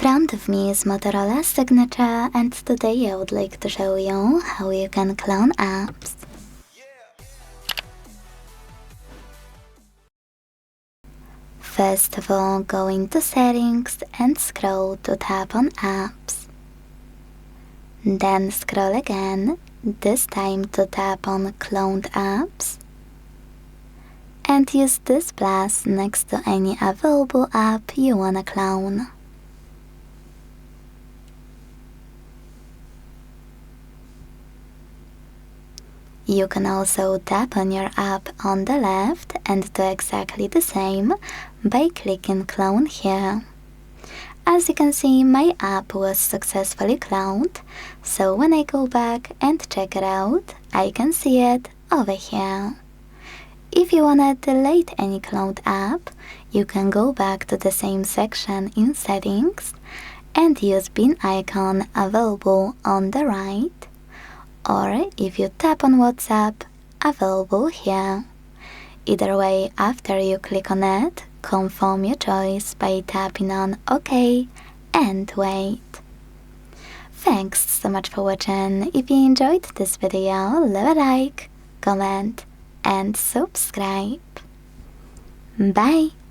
front of me is Motorola Signature, and today I would like to show you how you can clone apps. First of all, go into Settings and scroll to tap on Apps. Then scroll again, this time to tap on Cloned Apps. And use this plus next to any available app you wanna clone. You can also tap on your app on the left and do exactly the same by clicking Clone here. As you can see, my app was successfully cloned, so when I go back and check it out, I can see it over here. If you wanna delete any cloned app, you can go back to the same section in Settings and use bin icon available on the right. Or if you tap on WhatsApp, available here. Either way, after you click on it, confirm your choice by tapping on OK and wait. Thanks so much for watching. If you enjoyed this video, leave a like, comment and subscribe. Bye!